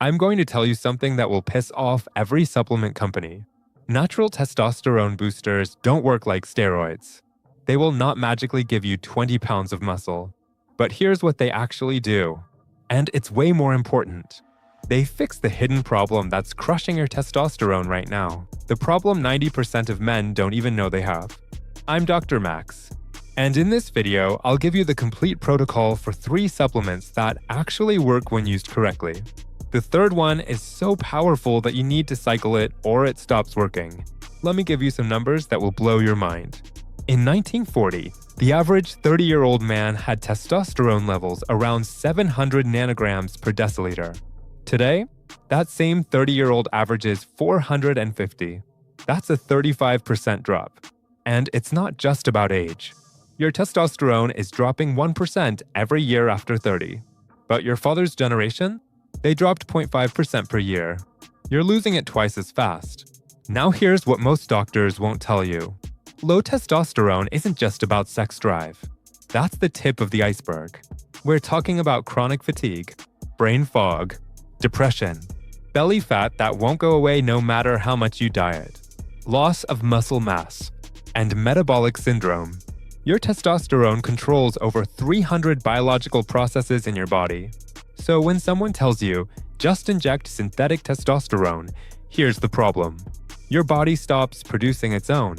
I'm going to tell you something that will piss off every supplement company. Natural testosterone boosters don't work like steroids. They will not magically give you 20 pounds of muscle. But here's what they actually do. And it's way more important. They fix the hidden problem that's crushing your testosterone right now. The problem 90% of men don't even know they have. I'm Dr. Max. And in this video, I'll give you the complete protocol for 3 supplements that actually work when used correctly. The third one is so powerful that you need to cycle it or it stops working. Let me give you some numbers that will blow your mind. In 1940, the average 30-year-old man had testosterone levels around 700 nanograms per deciliter. Today, that same 30-year-old averages 450. That's a 35% drop. And it's not just about age. Your testosterone is dropping 1% every year after 30. But your father's generation? They dropped 0.5% per year. You're losing it twice as fast. Now here's what most doctors won't tell you. Low testosterone isn't just about sex drive. That's the tip of the iceberg. We're talking about chronic fatigue, brain fog, depression, belly fat that won't go away no matter how much you diet, loss of muscle mass, and metabolic syndrome. Your testosterone controls over 300 biological processes in your body. So when someone tells you, just inject synthetic testosterone, here's the problem. Your body stops producing its own.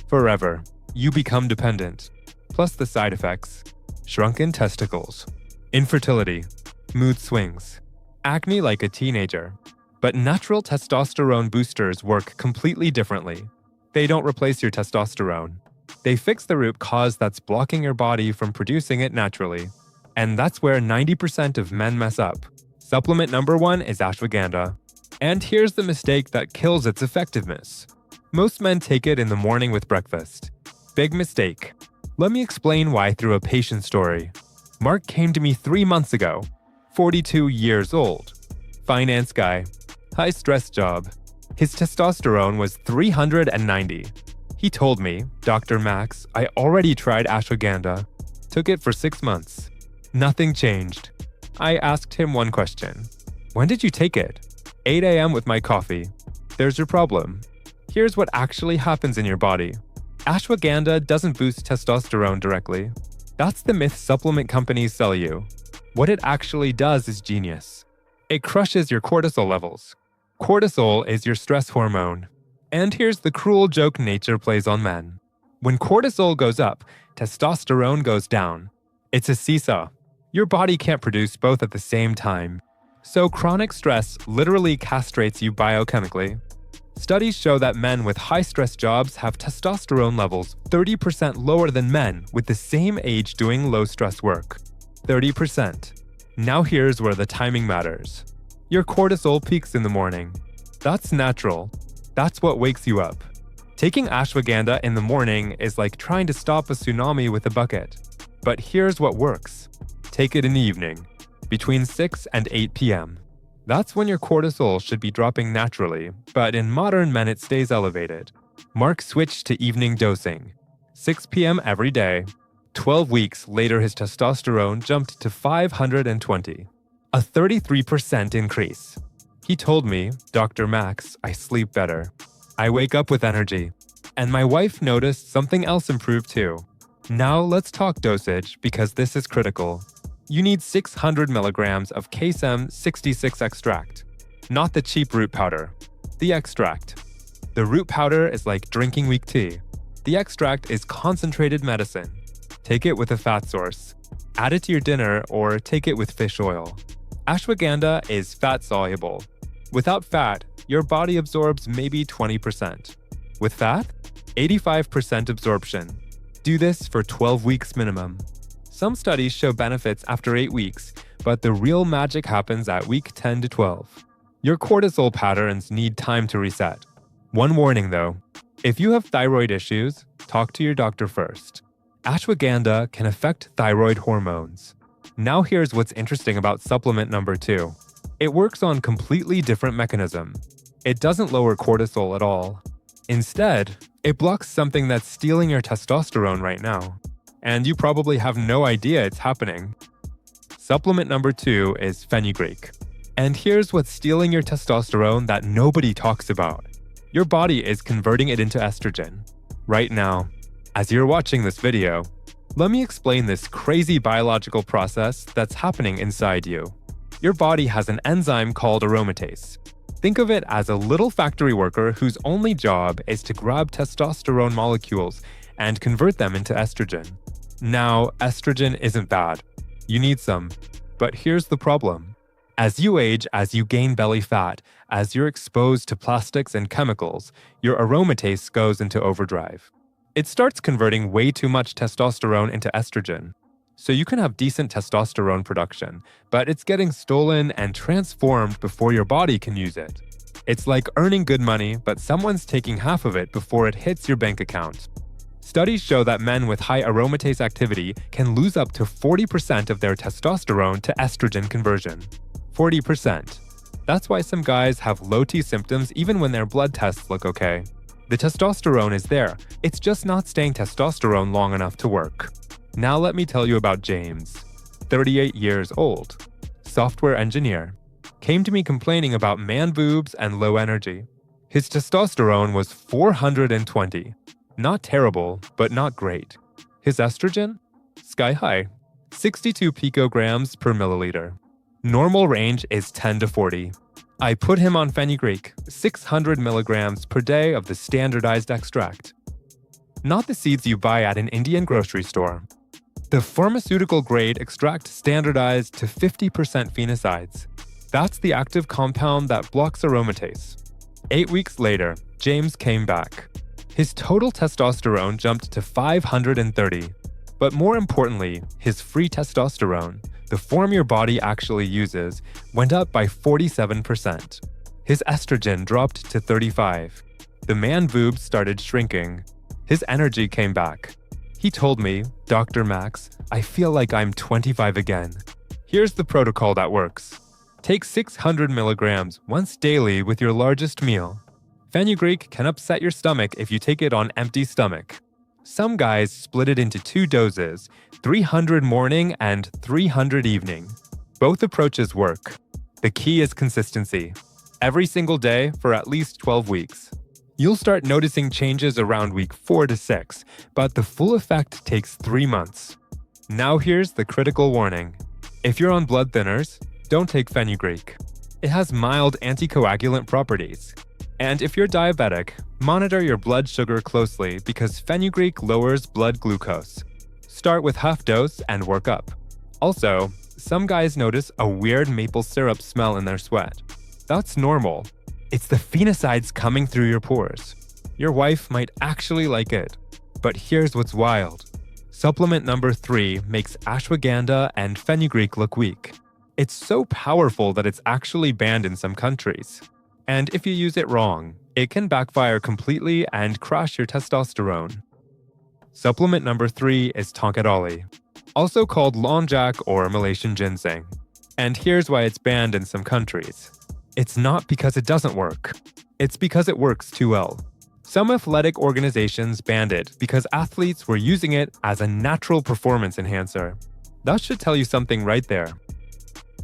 Forever, you become dependent. Plus the side effects: shrunken testicles, infertility, mood swings, acne like a teenager. But natural testosterone boosters work completely differently. They don't replace your testosterone. They fix the root cause that's blocking your body from producing it naturally. And that's where 90% of men mess up. Supplement number 1 is ashwagandha. And here's the mistake that kills its effectiveness. Most men take it in the morning with breakfast. Big mistake. Let me explain why through a patient story. Mark came to me 3 months ago, 42 years old. Finance guy, high-stress job. His testosterone was 390. He told me, Dr. Max, I already tried ashwagandha. Took it for 6 months. Nothing changed. I asked him one question. When did you take it? 8 a.m. with my coffee. There's your problem. Here's what actually happens in your body. Ashwagandha doesn't boost testosterone directly. That's the myth supplement companies sell you. What it actually does is genius. It crushes your cortisol levels. Cortisol is your stress hormone. And here's the cruel joke nature plays on men. When cortisol goes up, testosterone goes down. It's a seesaw. Your body can't produce both at the same time. So chronic stress literally castrates you biochemically. Studies show that men with high-stress jobs have testosterone levels 30% lower than men with the same age doing low-stress work. 30%. Now here's where the timing matters. Your cortisol peaks in the morning. That's natural. That's what wakes you up. Taking ashwagandha in the morning is like trying to stop a tsunami with a bucket. But here's what works. Take it in the evening, between 6 and 8 p.m. That's when your cortisol should be dropping naturally, but in modern men it stays elevated. Mark switched to evening dosing, 6 p.m. every day. 12 weeks later his testosterone jumped to 520, a 33% increase. He told me, Dr. Max, I sleep better. I wake up with energy. And my wife noticed something else improved too. Now let's talk dosage because this is critical. You need 600 milligrams of KSM 66 extract, not the cheap root powder, the extract. The root powder is like drinking weak tea. The extract is concentrated medicine. Take it with a fat source. Add it to your dinner or take it with fish oil. Ashwagandha is fat soluble. Without fat, your body absorbs maybe 20%. With fat, 85% absorption. Do this for 12 weeks minimum. Some studies show benefits after 8 weeks, but the real magic happens at week 10 to 12. Your cortisol patterns need time to reset. One warning though, if you have thyroid issues, talk to your doctor first. Ashwagandha can affect thyroid hormones. Now here's what's interesting about supplement number 2. It works on completely different mechanism. It doesn't lower cortisol at all. Instead, it blocks something that's stealing your testosterone right now. And you probably have no idea it's happening. Supplement number 2 is fenugreek. And here's what's stealing your testosterone that nobody talks about. Your body is converting it into estrogen. Right now, as you're watching this video, let me explain this crazy biological process that's happening inside you. Your body has an enzyme called aromatase. Think of it as a little factory worker whose only job is to grab testosterone molecules and convert them into estrogen. Now, estrogen isn't bad. You need some. But here's the problem. As you age, as you gain belly fat, as you're exposed to plastics and chemicals, your aromatase goes into overdrive. It starts converting way too much testosterone into estrogen. So you can have decent testosterone production, but it's getting stolen and transformed before your body can use it. It's like earning good money, but someone's taking half of it before it hits your bank account. Studies show that men with high aromatase activity can lose up to 40% of their testosterone to estrogen conversion. 40%. That's why some guys have low T symptoms even when their blood tests look okay. The testosterone is there, it's just not staying testosterone long enough to work. Now let me tell you about James, 38 years old, software engineer. Came to me complaining about man boobs and low energy. His testosterone was 420. Not terrible, but not great. His estrogen? Sky high, 62 picograms per milliliter. Normal range is 10 to 40. I put him on fenugreek, 600 milligrams per day of the standardized extract. Not the seeds you buy at an Indian grocery store. The pharmaceutical-grade extract standardized to 50% phenicides. That's the active compound that blocks aromatase. 8 weeks later, James came back. His total testosterone jumped to 530. But more importantly, his free testosterone, the form your body actually uses, went up by 47%. His estrogen dropped to 35. The man boobs started shrinking. His energy came back. He told me, Dr. Max, I feel like I'm 25 again. Here's the protocol that works. Take 600 milligrams once daily with your largest meal. Fenugreek can upset your stomach if you take it on empty stomach. Some guys split it into 2 doses, 300 morning and 300 evening. Both approaches work. The key is consistency. Every single day for at least 12 weeks. You'll start noticing changes around week 4 to 6, but the full effect takes 3 months. Now here's the critical warning. If you're on blood thinners, don't take fenugreek. It has mild anticoagulant properties. And if you're diabetic, monitor your blood sugar closely because fenugreek lowers blood glucose. Start with half dose and work up. Also, some guys notice a weird maple syrup smell in their sweat. That's normal. It's the phenicides coming through your pores. Your wife might actually like it. But here's what's wild. Supplement number 3 makes ashwagandha and fenugreek look weak. It's so powerful that it's actually banned in some countries. And if you use it wrong, it can backfire completely and crash your testosterone. Supplement number 3 is Tongkat, also called Longjak or Malaysian ginseng. And here's why it's banned in some countries. It's not because it doesn't work. It's because it works too well. Some athletic organizations banned it because athletes were using it as a natural performance enhancer. That should tell you something right there.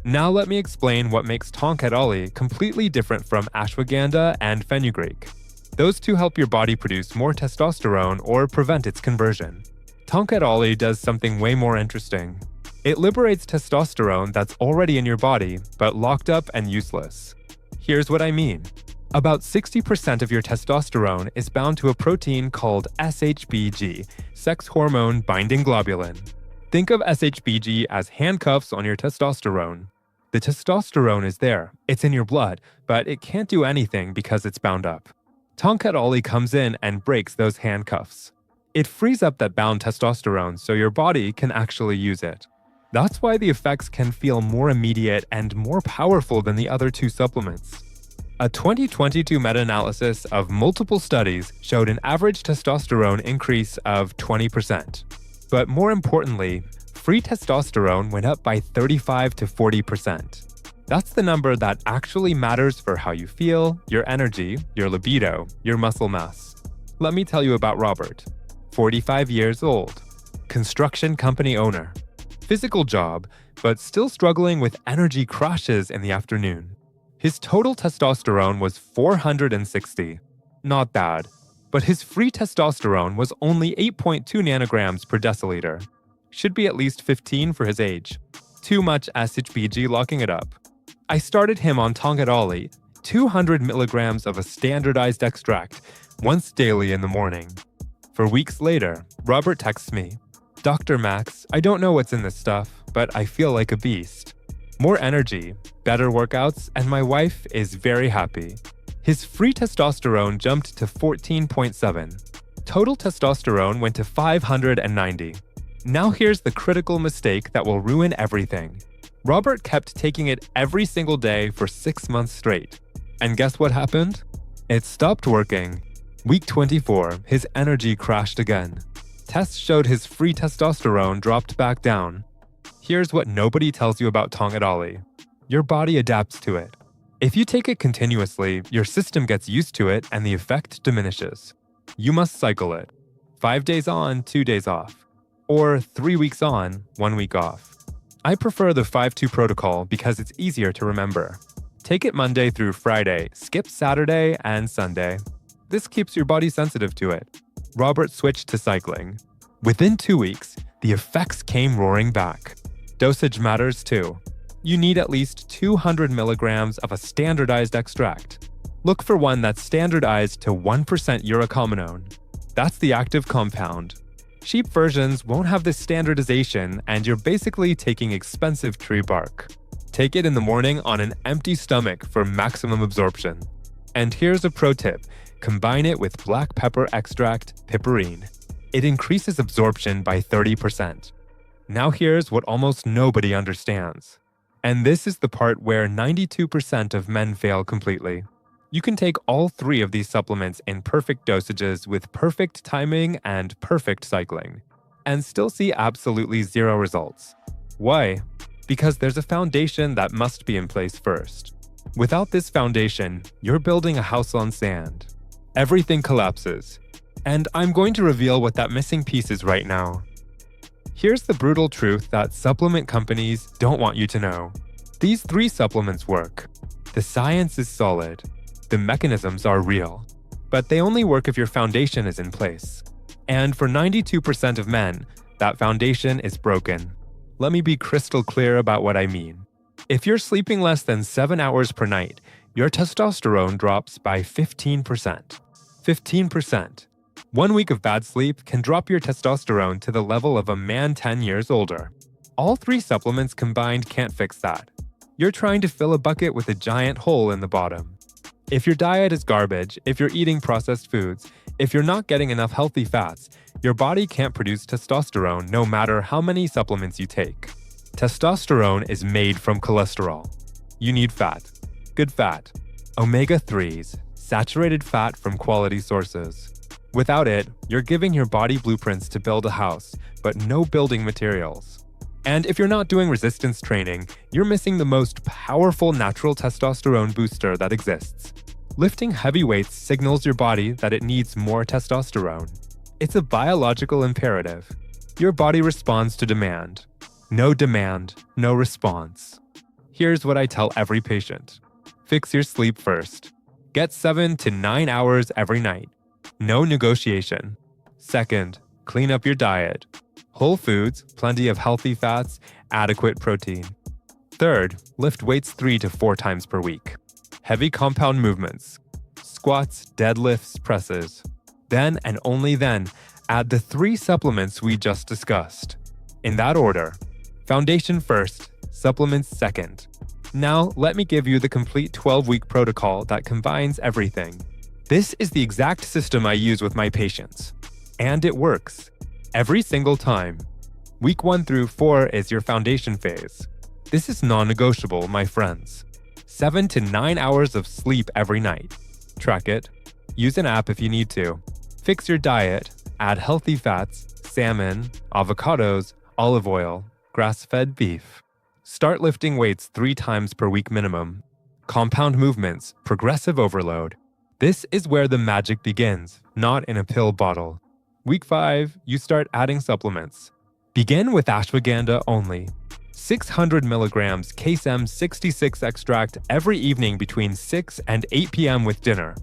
Now let me explain what makes Tongkat completely different from ashwagandha and fenugreek. Those two help your body produce more testosterone or prevent its conversion. Tongkat does something way more interesting. It liberates testosterone that's already in your body, but locked up and useless. Here's what I mean. About 60% of your testosterone is bound to a protein called SHBG, sex hormone binding globulin. Think of SHBG as handcuffs on your testosterone. The testosterone is there, it's in your blood, but it can't do anything because it's bound up. Tongkat comes in and breaks those handcuffs. It frees up that bound testosterone so your body can actually use it. That's why the effects can feel more immediate and more powerful than the other 2 supplements. A 2022 meta-analysis of multiple studies showed an average testosterone increase of 20%. But more importantly, free testosterone went up by 35 to 40%. That's the number that actually matters for how you feel, your energy, your libido, your muscle mass. Let me tell you about Robert, 45 years old, construction company owner. Physical job, but still struggling with energy crashes in the afternoon. His total testosterone was 460. Not bad. But his free testosterone was only 8.2 nanograms per deciliter. Should be at least 15 for his age. Too much SHBG locking it up. I started him on Tongkat, 200 milligrams of a standardized extract, once daily in the morning. For weeks later, Robert texts me, "Dr. Max, I don't know what's in this stuff, but I feel like a beast. More energy, better workouts, and my wife is very happy." His free testosterone jumped to 14.7. Total testosterone went to 590. Now here's the critical mistake that will ruin everything. Robert kept taking it every single day for 6 months straight. And guess what happened? It stopped working. Week 24, his energy crashed again. Tests showed his free testosterone dropped back down. Here's what nobody tells you about Tongkat. Your body adapts to it. If you take it continuously, your system gets used to it and the effect diminishes. You must cycle it. 5 days on, 2 days off. Or 3 weeks on, 1 week off. I prefer the 5-2 protocol because it's easier to remember. Take it Monday through Friday, skip Saturday and Sunday. This keeps your body sensitive to it. Robert switched to cycling. Within 2 weeks, the effects came roaring back. Dosage matters too. You need at least 200 milligrams of a standardized extract. Look for one that's standardized to 1% urocominone. That's the active compound. Cheap versions won't have this standardization, and you're basically taking expensive tree bark. Take it in the morning on an empty stomach for maximum absorption. And here's a pro tip. Combine it with black pepper extract, piperine. It increases absorption by 30%. Now here's what almost nobody understands. And this is the part where 92% of men fail completely. You can take all 3 of these supplements in perfect dosages with perfect timing and perfect cycling, and still see absolutely 0 results. Why? Because there's a foundation that must be in place first. Without this foundation, you're building a house on sand. Everything collapses. And I'm going to reveal what that missing piece is right now. Here's the brutal truth that supplement companies don't want you to know. These 3 supplements work. The science is solid. The mechanisms are real. But they only work if your foundation is in place. And for 92% of men, that foundation is broken. Let me be crystal clear about what I mean. If you're sleeping less than 7 hours per night, your testosterone drops by 15%. 15%. 1 week of bad sleep can drop your testosterone to the level of a man 10 years older. All 3 supplements combined can't fix that. You're trying to fill a bucket with a giant hole in the bottom. If your diet is garbage, if you're eating processed foods, if you're not getting enough healthy fats, your body can't produce testosterone no matter how many supplements you take. Testosterone is made from cholesterol. You need fat. Good fat. Omega-3s, saturated fat from quality sources. Without it, you're giving your body blueprints to build a house, but no building materials. And if you're not doing resistance training, you're missing the most powerful natural testosterone booster that exists. Lifting heavy weights signals your body that it needs more testosterone. It's a biological imperative. Your body responds to demand. No demand, no response. Here's what I tell every patient. Fix your sleep first. Get 7 to 9 hours every night. No negotiation. Second, clean up your diet. Whole foods, plenty of healthy fats, adequate protein. Third, lift weights 3 to 4 times per week. Heavy compound movements. Squats, deadlifts, presses. Then and only then, add the 3 supplements we just discussed. In that order. Foundation first, supplements second. Now, let me give you the complete 12-week protocol that combines everything. This is the exact system I use with my patients. And it works. Every single time. Week 1 through 4 is your foundation phase. This is non-negotiable, my friends. 7 to 9 hours of sleep every night. Track it. Use an app if you need to. Fix your diet. Add healthy fats, salmon, avocados, olive oil, grass-fed beef. Start lifting weights 3 times per week minimum. Compound movements, progressive overload. This is where the magic begins, not in a pill bottle. Week 5, you start adding supplements. Begin with ashwagandha only. 600 milligrams KSM66 extract every evening between 6 and 8 p.m. with dinner.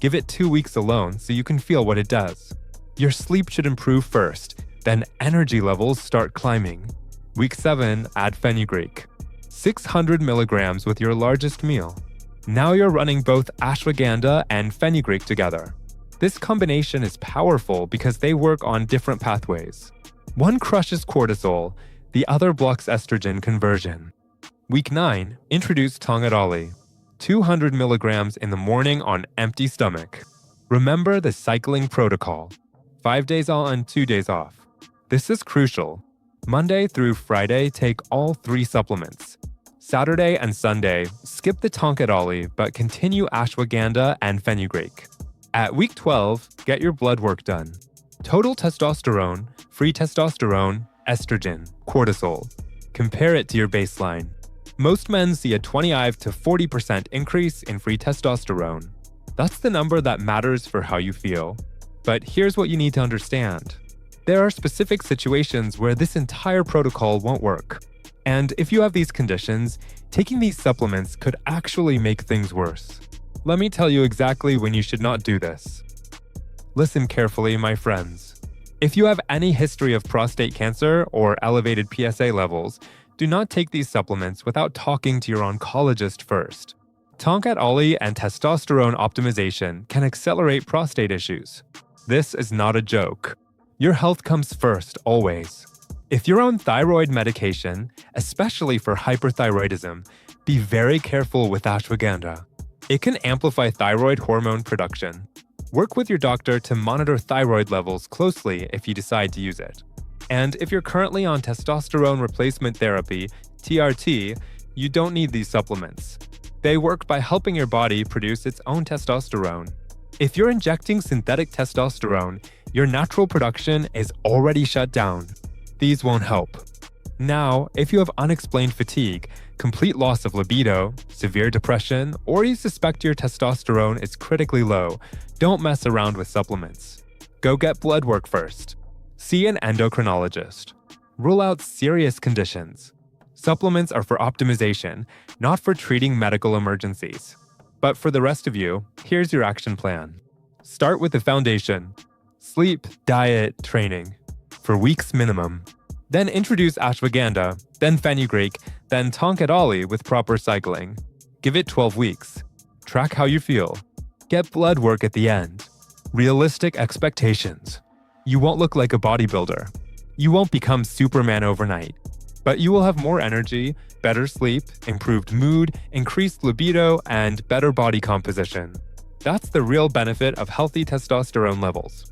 Give it 2 weeks alone so you can feel what it does. Your sleep should improve first, then energy levels start climbing. Week 7, add fenugreek. 600 milligrams with your largest meal. Now you're running both ashwagandha and fenugreek together. This combination is powerful because they work on different pathways. One crushes cortisol, the other blocks estrogen conversion. Week 9, introduce Tongkat. 200 milligrams in the morning on empty stomach. Remember the cycling protocol. 5 days on, 2 days off. This is crucial. Monday through Friday, take all 3 supplements. Saturday and Sunday, skip the Tongkat but continue ashwagandha and fenugreek. At week 12, get your blood work done. Total testosterone, free testosterone, estrogen, cortisol. Compare it to your baseline. Most men see a 25 to 40% increase in free testosterone. That's the number that matters for how you feel. But here's what you need to understand. There are specific situations where this entire protocol won't work. And if you have these conditions, taking these supplements could actually make things worse. Let me tell you exactly when you should not do this. Listen carefully, my friends. If you have any history of prostate cancer or elevated PSA levels, do not take these supplements without talking to your oncologist first. Tongkat and testosterone optimization can accelerate prostate issues. This is not a joke. Your health comes first, always. If you're on thyroid medication, especially for hyperthyroidism, be very careful with ashwagandha. It can amplify thyroid hormone production. Work with your doctor to monitor thyroid levels closely if you decide to use it. And if you're currently on testosterone replacement therapy, TRT, you don't need these supplements. They work by helping your body produce its own testosterone. If you're injecting synthetic testosterone, your natural production is already shut down. These won't help. Now, if you have unexplained fatigue, complete loss of libido, severe depression, or you suspect your testosterone is critically low, don't mess around with supplements. Go get blood work first. See an endocrinologist. Rule out serious conditions. Supplements are for optimization, not for treating medical emergencies. But for the rest of you, here's your action plan. Start with the foundation. Sleep, diet, training. For weeks minimum. Then introduce ashwagandha, then fenugreek, then Tongkat with proper cycling. Give it 12 weeks. Track how you feel. Get blood work at the end. Realistic expectations. You won't look like a bodybuilder. You won't become Superman overnight. But you will have more energy, better sleep, improved mood, increased libido, and better body composition. That's the real benefit of healthy testosterone levels.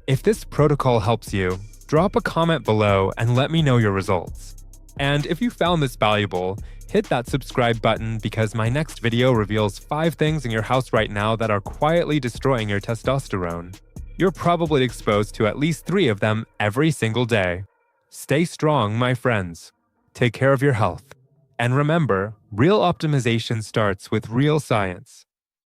If this protocol helps you, drop a comment below and let me know your results. And if you found this valuable, hit that subscribe button because my next video reveals 5 things in your house right now that are quietly destroying your testosterone. You're probably exposed to at least 3 of them every single day. Stay strong, my friends. Take care of your health. And remember, real optimization starts with real science.